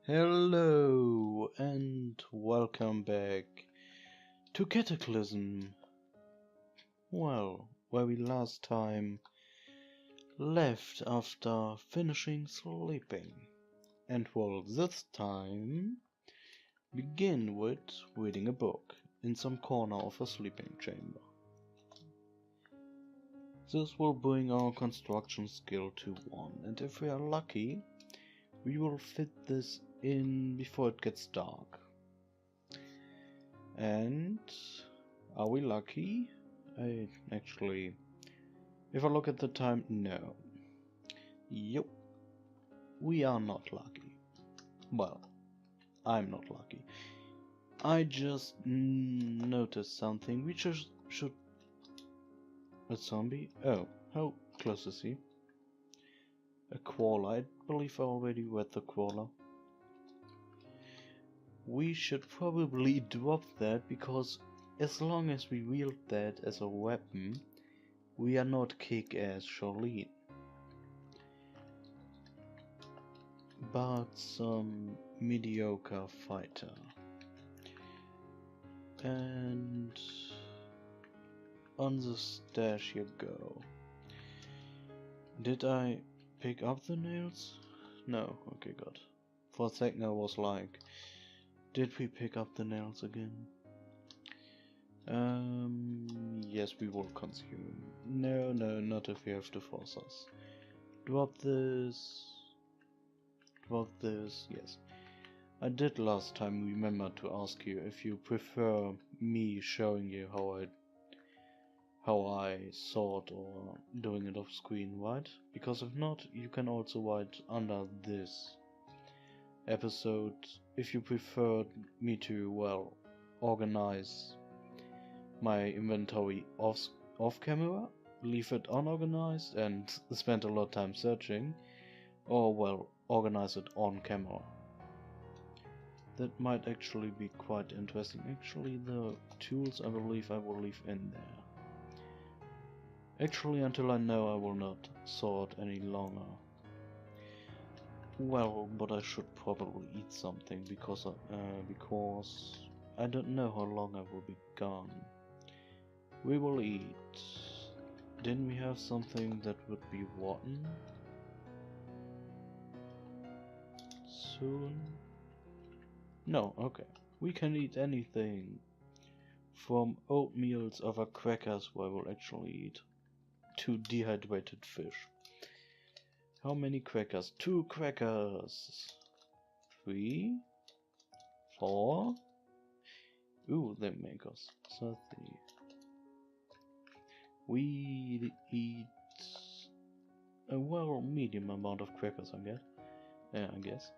Hello and welcome back to Cataclysm. Well, where we last time left after finishing sleeping, and will this time begin with reading a book in some corner of a sleeping chamber. This will bring our construction skill to 1, and if we are lucky, we will fit this in before it gets dark. And are we lucky? If I look at the time, no. Yup. We are not lucky. Well, I'm not lucky. I just noticed something. We should... A zombie? Oh, how close is he? A crawler. I believe I already read the crawler. We should probably drop that, because as long as we wield that as a weapon, we are not kick-ass Charlene, but some mediocre fighter. And on the stash you go. Did I pick up the nails? No, okay, good. For a second I was like, did we pick up the nails again? Yes, we will consume. No, not if you have to force us. Drop this. Drop this, yes. I did last time remember to ask you if you prefer me showing you how I sort or doing it off screen, right? Because if not, you can also write under this episode if you prefer me to, well, organize my inventory off camera, leave it unorganized and spend a lot of time searching, or, well, organize it on camera. That might actually be quite interesting. Actually, the tools I believe I will leave in there. Actually, until I know I will not sort any longer. Well, but I should probably eat something because I don't know how long I will be gone. We will eat. Didn't we have something that would be rotten soon? No, okay. We can eat anything. From oatmeals over crackers, I will actually eat. To dehydrated fish. How many crackers? 2 crackers. 3. 4. Ooh, they make us 30. We eat a well medium amount of crackers, I guess.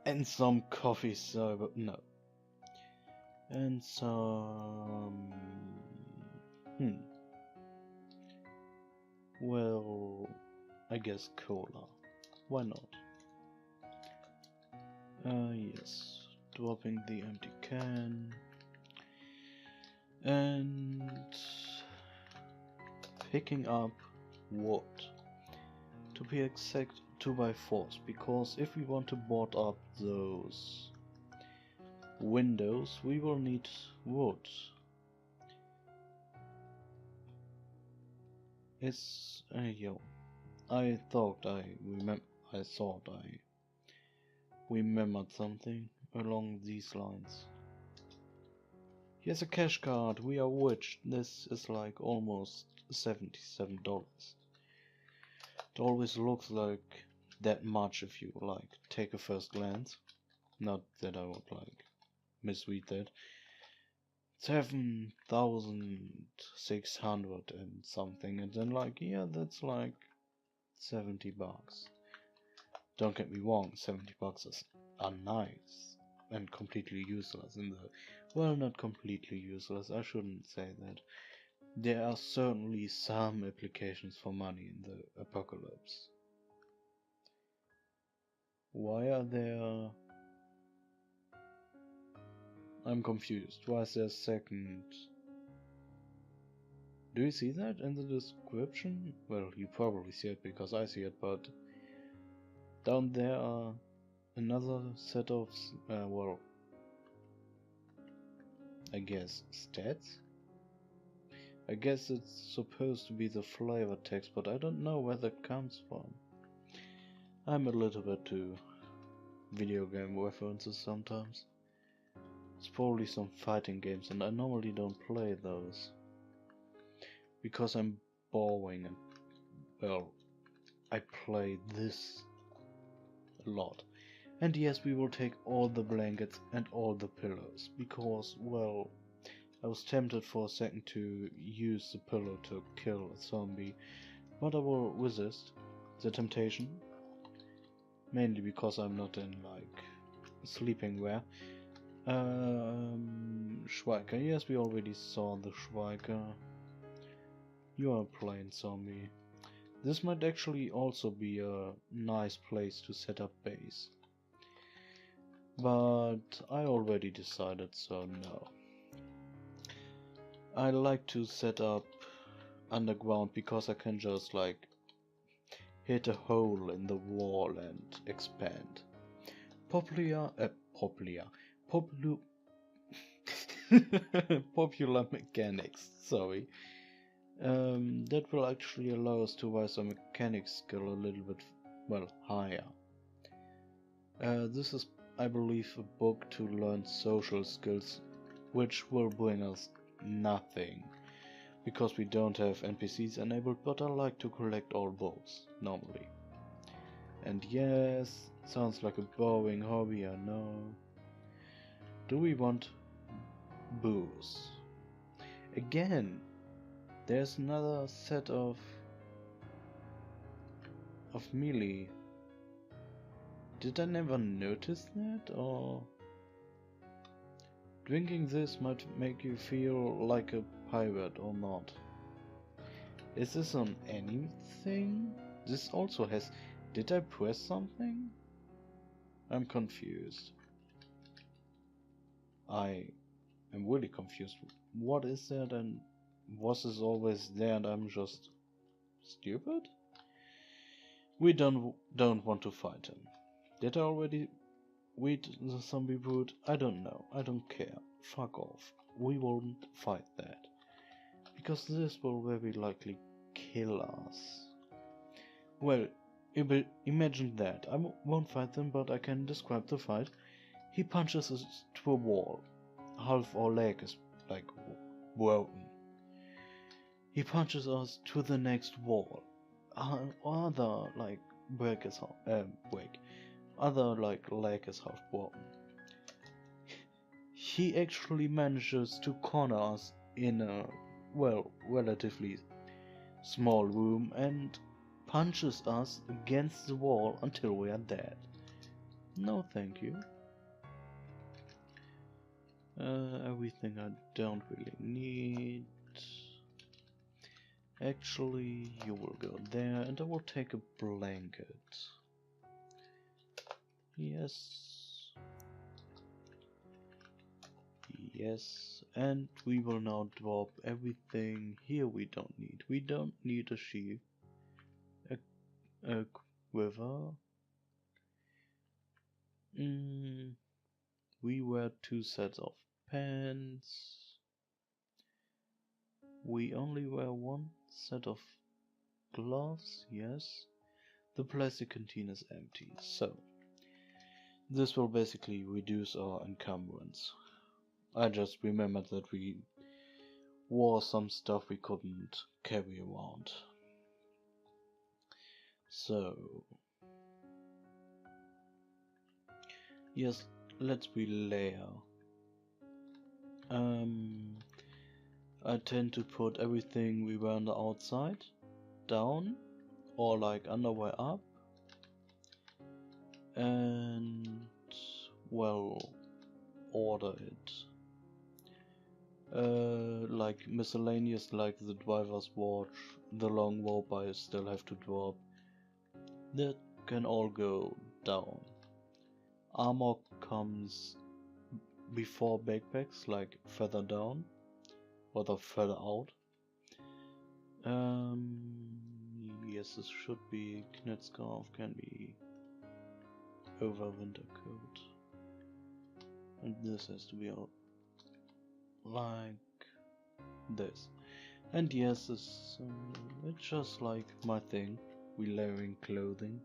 And some coffee soda, no. And some... Well, I guess cola. Why not? Yes. Dropping the empty can. And picking up wood. To be exact, 2 by 4s, because if we want to board up those windows, we will need wood. It's I thought I remembered something along these lines. Here's a cash card. We are rich. This is like almost $77. It always looks like that much if you like take a first glance. Not that I would like misread that. 7,600 and something, and then like, yeah, that's like $70. Don't get me wrong, $70 are nice and completely useless in the, well, not completely useless, I shouldn't say that. There are certainly some applications for money in the apocalypse. Why are there... I'm confused. Why is there a second? Do you see that in the description? Well, you probably see it because I see it, but down there are another set of, well, I guess stats? I guess it's supposed to be the flavor text, but I don't know where that comes from. I'm a little bit too video game references sometimes. It's probably some fighting games and I normally don't play those. Because I'm boring and, well, I play this a lot. And yes, we will take all the blankets and all the pillows, because, well, I was tempted for a second to use the pillow to kill a zombie, but I will resist the temptation, mainly because I'm not in, like, sleeping wear. Schweiker, yes, we already saw the Schweiker. You are a plain zombie. This might actually also be a nice place to set up base. But I already decided, so no. I like to set up underground because I can just like hit a hole in the wall and expand. Popular mechanics, sorry. That will actually allow us to rise our mechanics skill a little bit, well, higher. This is, I believe, a book to learn social skills, which will bring us nothing, because we don't have NPCs enabled, but I like to collect all books, normally. And yes, sounds like a boring hobby, I know. Do we want booze? Again, there's another set of melee. Did I never notice that, or? Drinking this might make you feel like a pirate or not. Is this on anything? This also has... Did I press something? I'm confused. I am really confused. What is that, and was this always there and I'm just stupid? We don't want to fight him. Did I already read the zombie brute? I don't know. I don't care. Fuck off. We won't fight that. Because this will very likely kill us. Well, imagine that. I won't fight them, but I can describe the fight. He punches us to a wall. Half our leg is, like, broken. He punches us to the next wall. Other, like, other, like, leg is half broken. He actually manages to corner us in a, well, relatively small room and punches us against the wall until we are dead. No thank you. Everything I don't really need. Actually, you will go there and I will take a blanket. Yes. Yes, and we will now drop everything here we don't need. We don't need a sheath, a quiver. We wear 2 sets of pants. We only wear 1 set of gloves, yes. The plastic container is empty, so this will basically reduce our encumbrance. I just remembered that we wore some stuff we couldn't carry around. So, yes, let's relayer. I tend to put everything we wear on the outside down, or like underwear up, and, well, order it. Like miscellaneous, like the driver's watch, the long rope I still have to drop, that can all go down. Armor comes before backpacks, like further down, or further out. Yes, this should be knit scarf, can be over winter coat. And this has to be all like this. And yes, it's just like my thing, we layering clothing.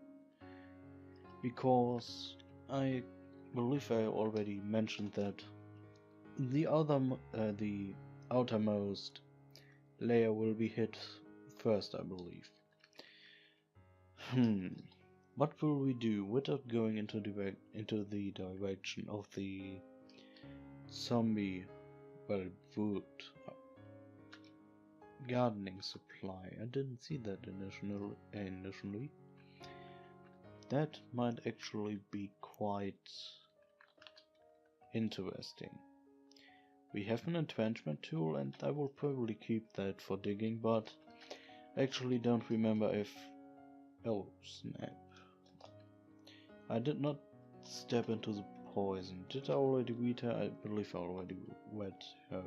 Because I believe I already mentioned that the outermost layer will be hit first, I believe. What will we do without going into the direction of the zombie, well, wood gardening supply? I didn't see that initially. That might actually be quite interesting. We have an entrenchment tool, and I will probably keep that for digging, but I actually don't remember if... Oh, snap. I did not step into the poison. Did I already read her? I believe I already read her.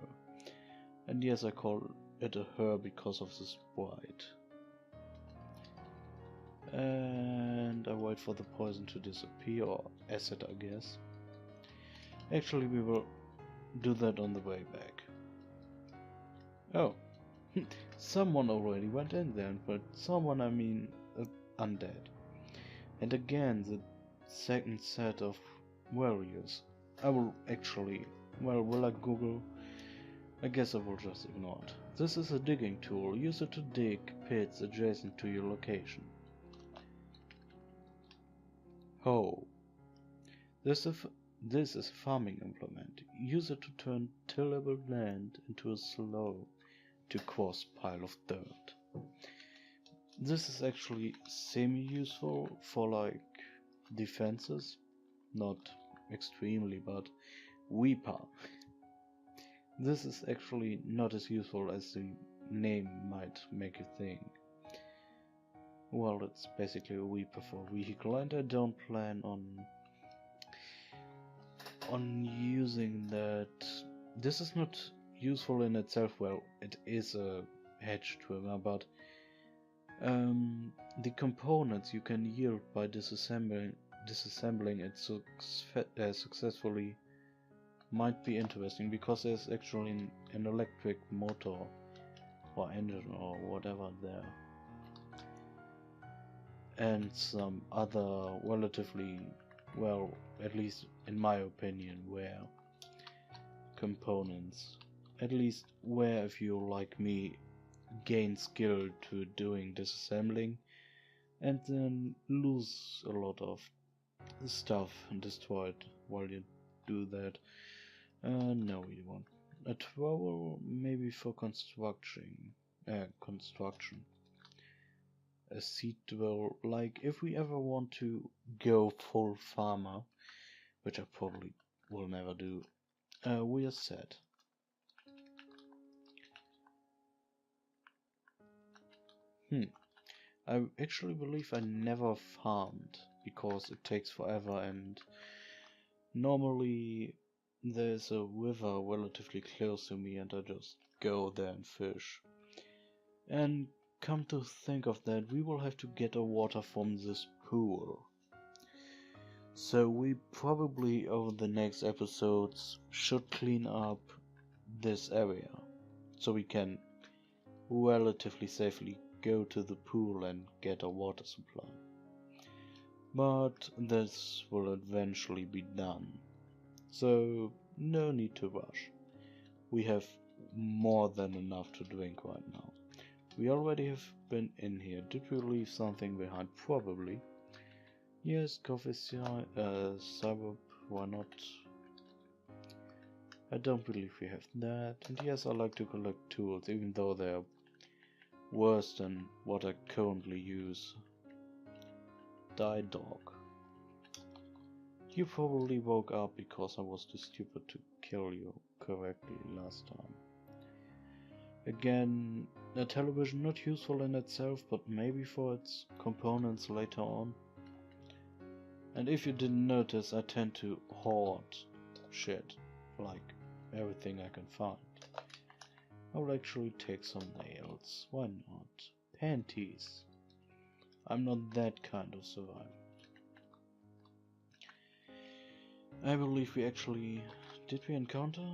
And yes, I call it a her because of the sprite. And I wait for the poison to disappear, or acid, I guess. Actually, we will do that on the way back. Oh, someone already went in there, but someone, I mean undead. And again, the second set of warriors. I will actually, well, will I Google? I guess I will just ignore it. This is a digging tool. Use it to dig pits adjacent to your location. Hoe. This is a farming implement. Use it to turn tillable land into a slow to coarse pile of dirt. This is actually semi-useful for like defenses, not extremely, but weeper. This is actually not as useful as the name might make you think. Well, it's basically a weeper for vehicle, and I don't plan on using that. This is not useful in itself. Well, it is a hedge trimmer, but the components you can yield by disassembling it successfully might be interesting, because there's actually an electric motor or engine or whatever there, and some other relatively, well, at least in my opinion, rare components. At least where, if you like me, gain skill to doing disassembling and then lose a lot of stuff and destroy it while you do that. No, we won't. A trowel maybe for construction. A seed drill, like if we ever want to go full farmer, which I probably will never do, we are set. I actually believe I never farmed because it takes forever, and normally there's a river relatively close to me and I just go there and fish. And come to think of that, we will have to get our water from this pool. So we probably over the next episodes should clean up this area so we can relatively safely go to the pool and get a water supply. But this will eventually be done, so no need to rush. We have more than enough to drink right now. We already have been in here. Did we leave something behind? Probably. Yes, coffee syrup, why not? I don't believe we have that. And yes, I like to collect tools, even though they are worse than what I currently use. Die dog. You probably woke up because I was too stupid to kill you correctly last time. Again, a television not useful in itself, but maybe for its components later on. And if you didn't notice, I tend to hoard shit, like everything I can find. I will actually take some nails, why not? Panties. I'm not that kind of survivor. I believe we actually... Did we encounter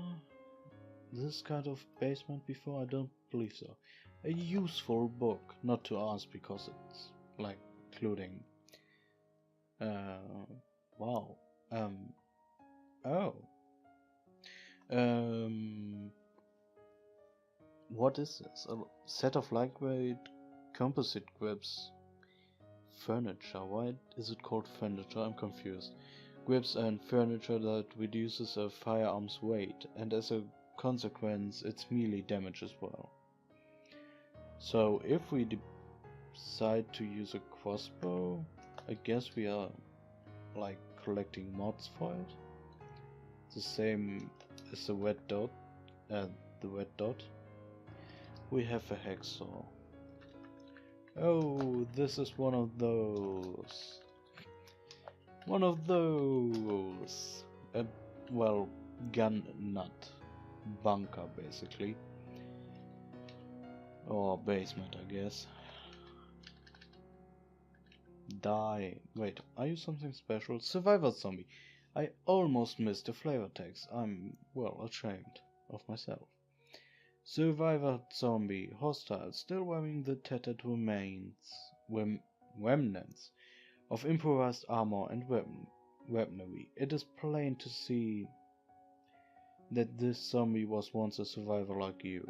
this kind of basement before? I don't believe so. A useful book, not to ask because it's like including... wow. Oh. What is this? A set of lightweight composite grips. Furniture. Why is it called furniture? I'm confused. Grips and furniture that reduces a firearm's weight, and as a consequence, its melee damage as well. So if we decide to use a crossbow, I guess we are like collecting mods for it. The same as the red dot. We have a hacksaw. Oh, this is one of those. One of those. Well, gun nut. Bunker, basically. Or basement, I guess. Die. Wait, are you something special? Survivor zombie. I almost missed the flavor text. I'm, well, ashamed of myself. Survivor zombie. Hostile. Still wearing the tattered remnants of improvised armor and weaponry. It is plain to see that this zombie was once a survivor like you.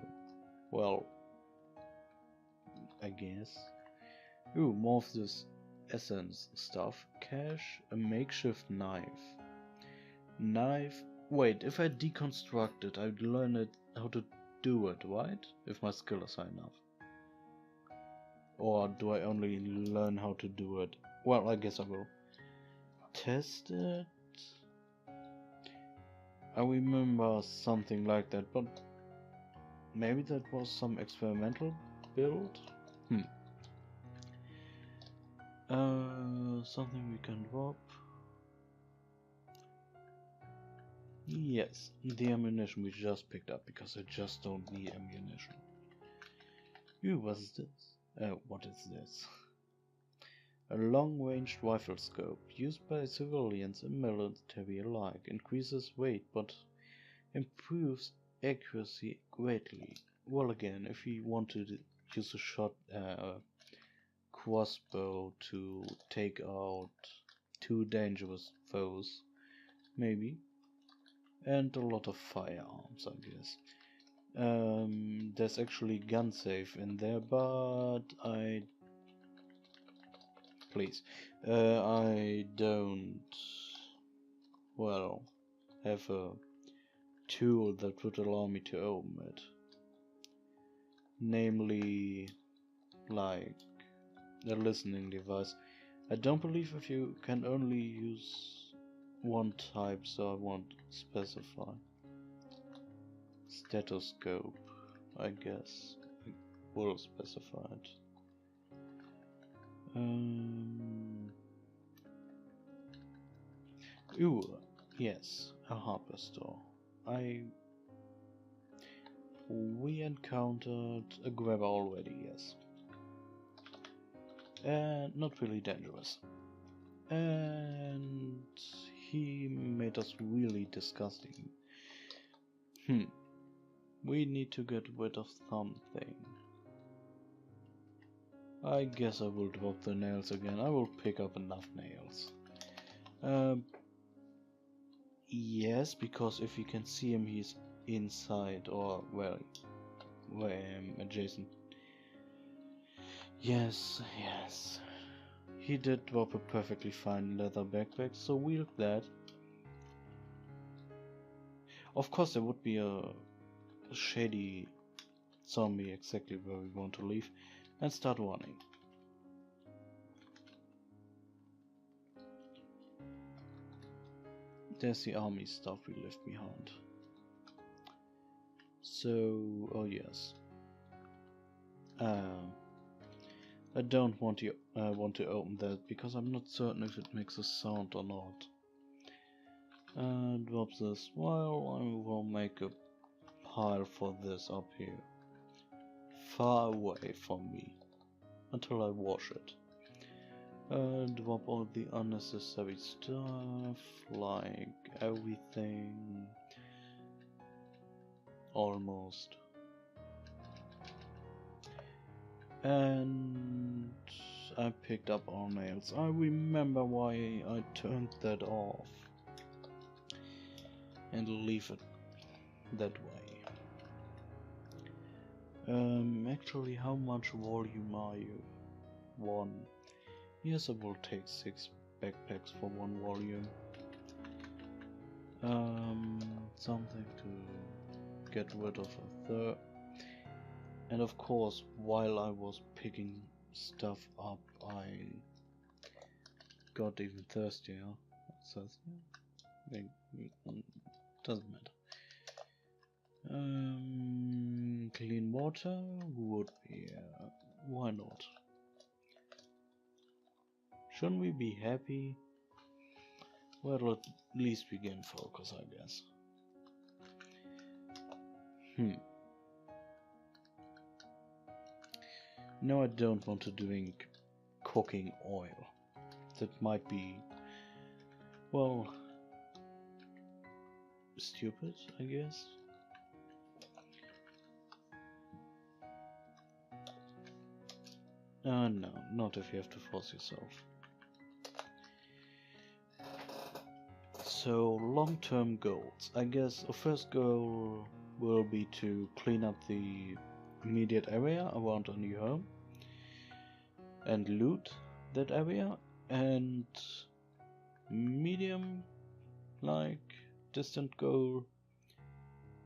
Well, I guess. Ooh, more of this essence stuff. Cash, a makeshift knife. Knife. Wait, if I deconstruct it, I'd learn it how to do it, right? If my skill is high enough. Or do I only learn how to do it? Well, I guess I will. Test it? I remember something like that, but maybe that was some experimental build? Something we can drop. Yes, the ammunition we just picked up, because I just don't need ammunition. Ooh, what is this? What is this? A long-range rifle scope, used by civilians and military alike, increases weight but improves accuracy greatly. Well, again, if you want to use a crossbow to take out two dangerous foes, maybe. And a lot of firearms, I guess. There's actually gun safe in there, but I don't, well, have a tool that would allow me to open it. Namely, like a listening device. I don't believe if you can only use one type, so I won't specify. Stethoscope, I guess. I will specify it. Ooh, yes, a hardware store. We encountered a grabber already, yes. And not really dangerous. And he made us really disgusting. We need to get rid of something. I guess I will drop the nails again. I will pick up enough nails. Yes, because if you can see him, he's inside, or well, adjacent. Yes. He did drop a perfectly fine leather backpack, so wield that. Of course, there would be a shady zombie exactly where we want to leave, and start running. There's the army stuff we left behind. So, oh yes. I don't want to open that because I'm not certain if it makes a sound or not. Drop this. Well, I will make a pile for this up here, far away from me, until I wash it. Drop all the unnecessary stuff, like everything. Almost. And I picked up all mails. I remember why I turned that off. And leave it that way. Actually, how much volume are you? 1. Yes, I will take 6 backpacks for 1 volume. Something to get rid of a third. And of course, while I was picking stuff up, I got even thirstier. Doesn't matter. Clean water would be, why not? Shouldn't we be happy? Well, at least we gain focus, I guess. No, I don't want to drink cooking oil. That might be, well, stupid, I guess. No, not if you have to force yourself. So, long-term goals. I guess the first goal will be to clean up the immediate area around a new home and loot that area, and medium, like, distant goal,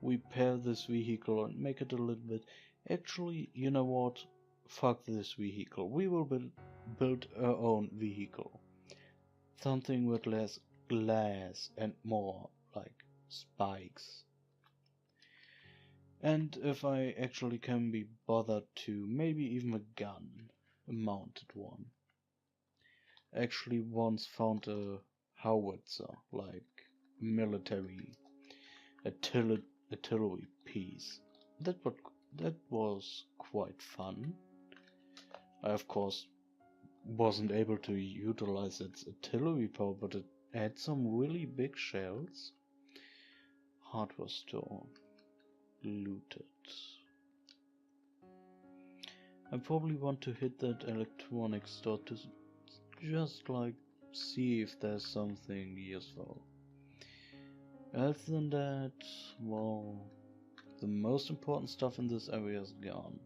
repair this vehicle and make it a little bit. Actually, you know what? Fuck this vehicle. We will build our own vehicle. Something with less glass and more like spikes. And if I actually can be bothered to, maybe even a gun, a mounted one. Actually once found a howitzer, like military artillery piece. That was quite fun. I of course wasn't able to utilize its artillery power, but it had some really big shells. Hardware store. Looted. I probably want to hit that electronics store to just like see if there's something useful. Other than that, well, the most important stuff in this area is gone.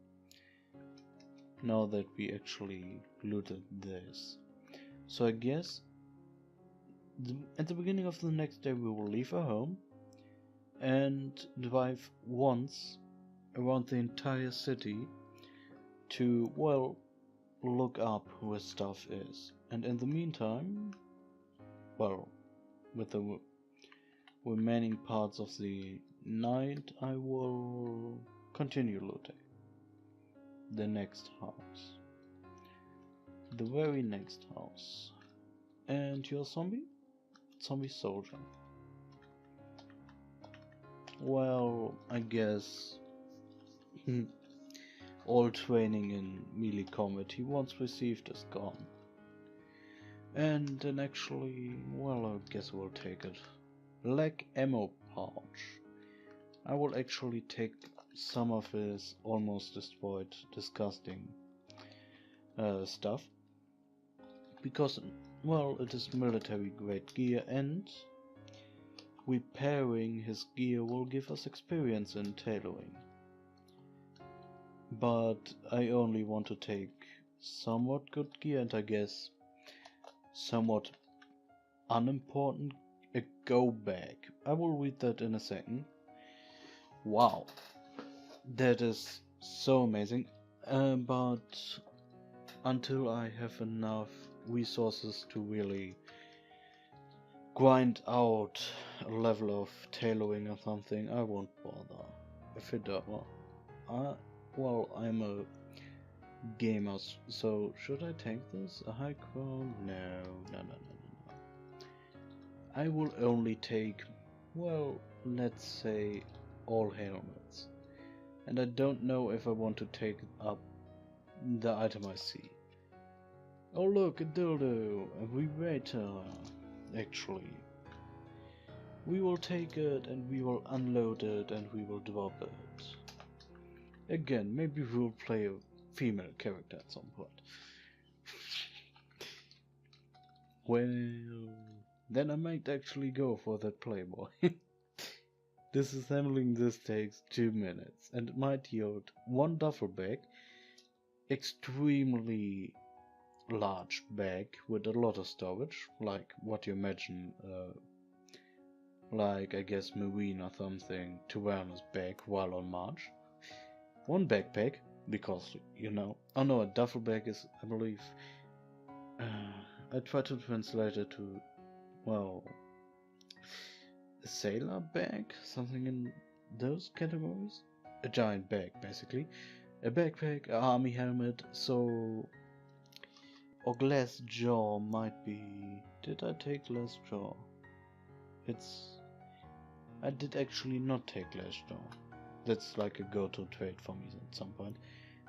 Now that we actually looted this. So I guess at the beginning of the next day we will leave our home and drive once around the entire city to, well, look up where stuff is. And in the meantime, well, with the remaining parts of the night, I will continue looting the next house, the very next house. And you're a zombie soldier. Well, I guess all training in melee combat he once received is gone. And then actually, well, I guess we'll take it. Black ammo pouch. I will actually take some of his almost destroyed, disgusting stuff. Because, well, it is military grade gear, and repairing his gear will give us experience in tailoring. But I only want to take somewhat good gear, and I guess somewhat unimportant, a go bag. I will read that in a second. Wow, that is so amazing. But until I have enough resources to really grind out a level of tailoring or something, I won't bother. If it does, well, I'm a gamer, so should I take this? A high crown? No. I will only take, well, let's say all helmets. And I don't know if I want to take up the item I see. Oh look, a dildo! A vibrator! Actually. We will take it and we will unload it and we will drop it. Again, maybe we'll play a female character at some point. Well, then I might actually go for that Playboy. Disassembling this takes 2 minutes and it might yield one duffel bag, extremely large bag with a lot of storage, like what you imagine, like I guess marine or something to wear on his back while on march. One backpack, because you know, oh no, a duffel bag is, I believe, I tried to translate it to, well, a sailor bag, something in those categories. A giant bag, basically. A backpack, an army helmet, so... Or glass jaw might be... Did I take glass jaw? I did actually not take glass jaw. That's like a go-to trade for me at some point.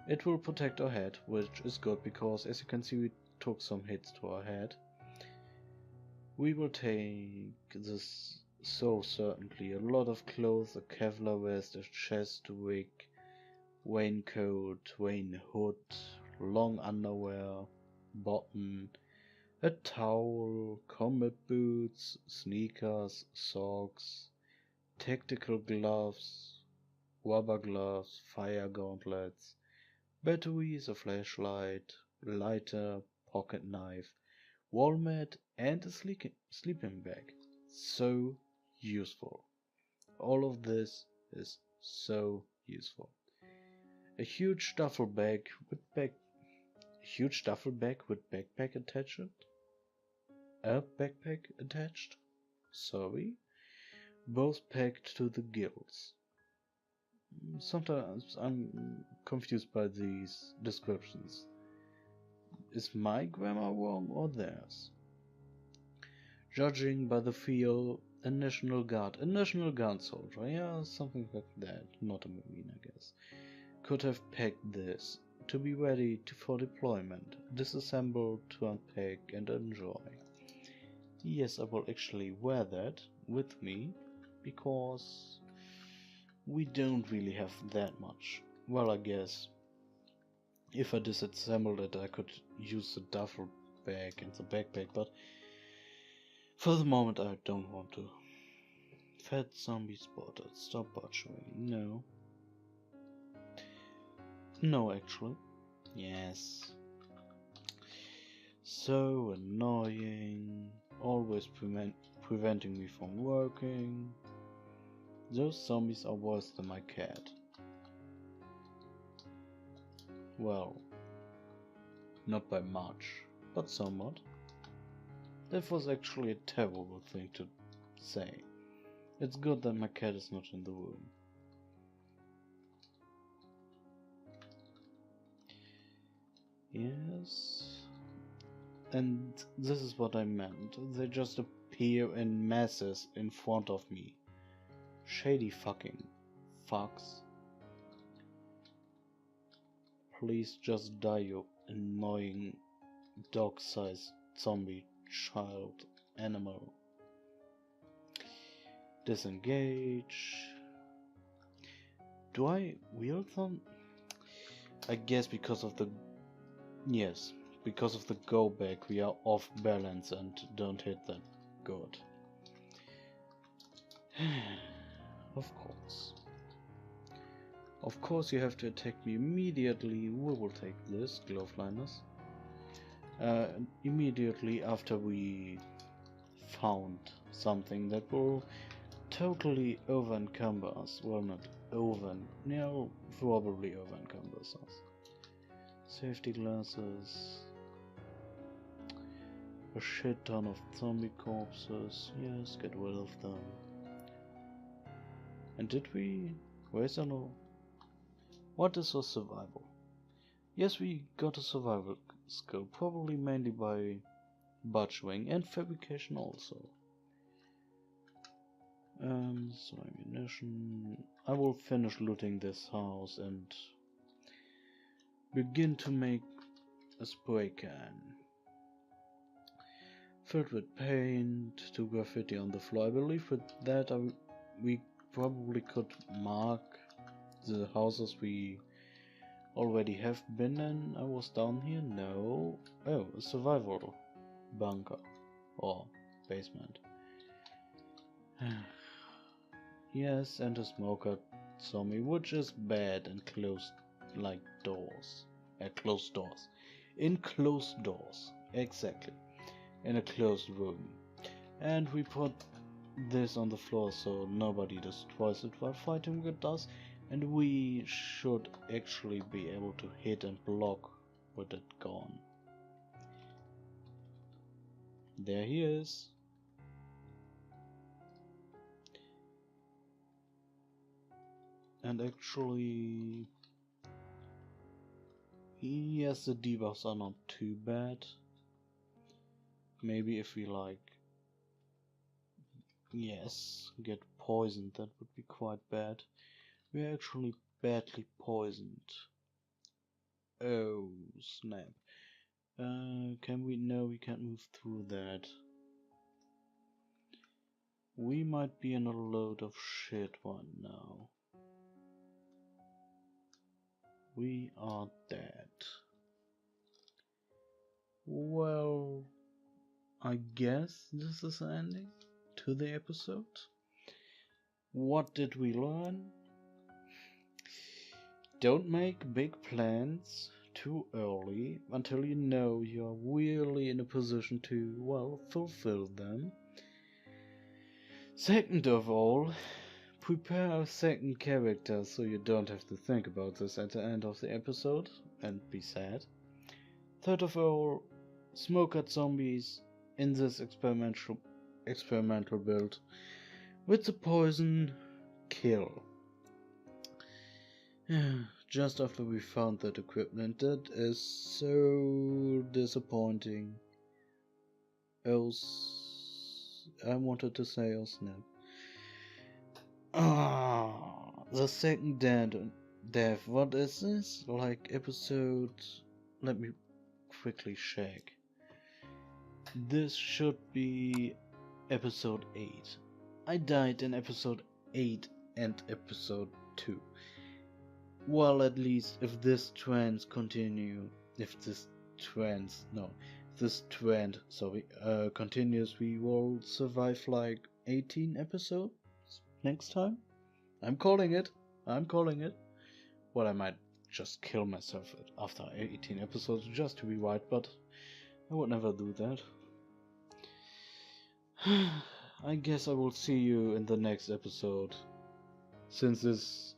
It will protect our head, which is good because, as you can see, we took some hits to our head. We will take this so certainly. A lot of clothes, a Kevlar vest, a chest wig, raincoat, rain hood, long underwear, button, a towel, combat boots, sneakers, socks, tactical gloves, rubber gloves, fire gauntlets, batteries, a flashlight, lighter, pocket knife, wall mat, and a sleeping bag. So useful. All of this is so useful. A huge duffel bag with backpack attached. A backpack attached. Sorry. Both packed to the gills. Sometimes I'm confused by these descriptions. Is my grammar wrong or theirs? Judging by the feel, a National Guard soldier, yeah, something like that, not a marine, I guess, could have packed this to be ready for deployment, disassembled to unpack and enjoy. Yes, I will actually wear that with me, because we don't really have that much. Well, I guess if I disassembled it, I could use the duffel bag and the backpack, but for the moment I don't want to. Fat zombie spotted. Stop butchering. No. No, actually. Yes. So annoying. Always preventing me from working. Those zombies are worse than my cat. Well, not by much, but somewhat. That was actually a terrible thing to say. It's good that my cat is not in the room. Yes. And this is what I meant. They just appear in masses in front of me. Shady fucking fucks. Please just die, you annoying dog-sized zombie child animal. Disengage. Do I wield them? I guess because of the... Yes, because of the go back we are off balance and don't hit that good. Of course. Of course you have to attack me immediately. We will take this, glove liners. Immediately after we found something that will totally over-encumber us. Well, not no, probably over-encumbers us. Safety glasses. A shit ton of zombie corpses. Yes, get rid of them. And did we... Where's our... What is a survival? Yes, we got a survival skill, probably mainly by butchering and fabrication also. So ammunition. I will finish looting this house and begin to make a spray can. filled with paint to graffiti on the floor. I believe with that we probably could mark the houses we already have been in. I was down here? No. Oh, a survival bunker or basement. Yes, and a smoker zombie, which is bad and closed like doors. Closed doors. In closed doors. Exactly. In a closed room. And we put this on the floor so nobody destroys it while fighting with us. And we should actually be able to hit and block with it gone. There he is. And actually, yes, the debuffs are not too bad. Maybe if we yes, get poisoned, that would be quite bad. We're actually badly poisoned. Oh, snap. Can we? No, we can't move through that. We might be in a load of shit right now. We are dead. Well, I guess this is the ending to the episode. What did we learn? Don't make big plans too early until you know you're really in a position to, well, fulfill them. Second of all, prepare a second character so you don't have to think about this at the end of the episode and be sad. Third of all, smoke at zombies in this experimental build with the poison kill. Just after we found that equipment, that is so disappointing. Oh, I wanted to say oh snap. The second death. What is this? Like episode... Let me quickly check. This should be episode 8. I died in episode 8 and episode 2. Well, at least if this trend continues, continues, we will survive like 18 episodes next time. I'm calling it. Well, I might just kill myself after 18 episodes just to be right, but I would never do that. I guess I will see you in the next episode. Since this...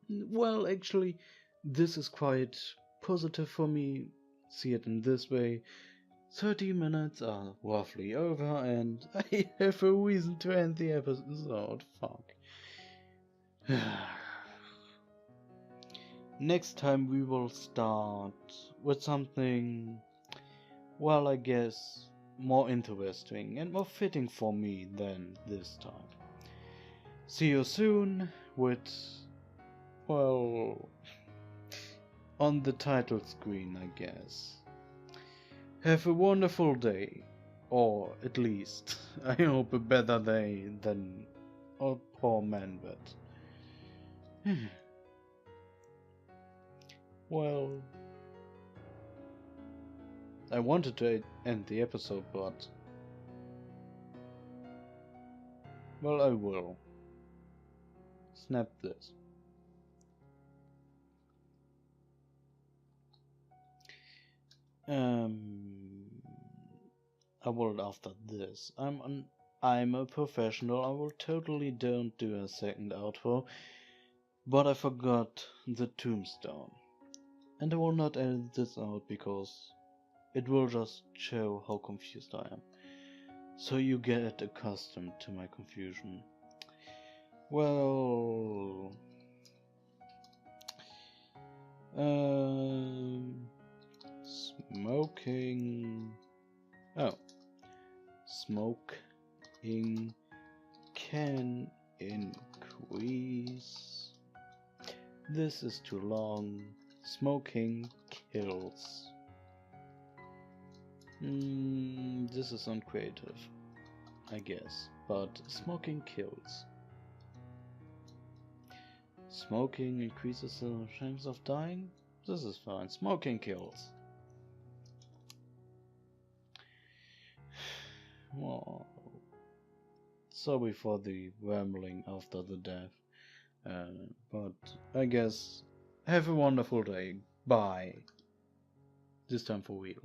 well, actually, this is quite positive for me. See it in this way. 30 minutes are roughly over and I have a reason to end the episode. Fuck. Next time we will start with something, well, I guess more interesting and more fitting for me than this time. See you soon with, well, on the title screen, I guess. Have a wonderful day, or at least I hope a better day than a poor man, but well, I wanted to end the episode, but well, I will. Snap this. I will after this. I'm a professional. I will totally don't do a second outro, but I forgot the tombstone, and I will not edit this out because it will just show how confused I am. So you get accustomed to my confusion. Well, smoking. Oh, smoking can increase. This is too long. Smoking kills. This is uncreative, I guess, but smoking kills. Smoking increases the chance of dying? This is fine. Smoking kills. Well, sorry for the rambling after the death. But I guess have a wonderful day. Bye. This time for real.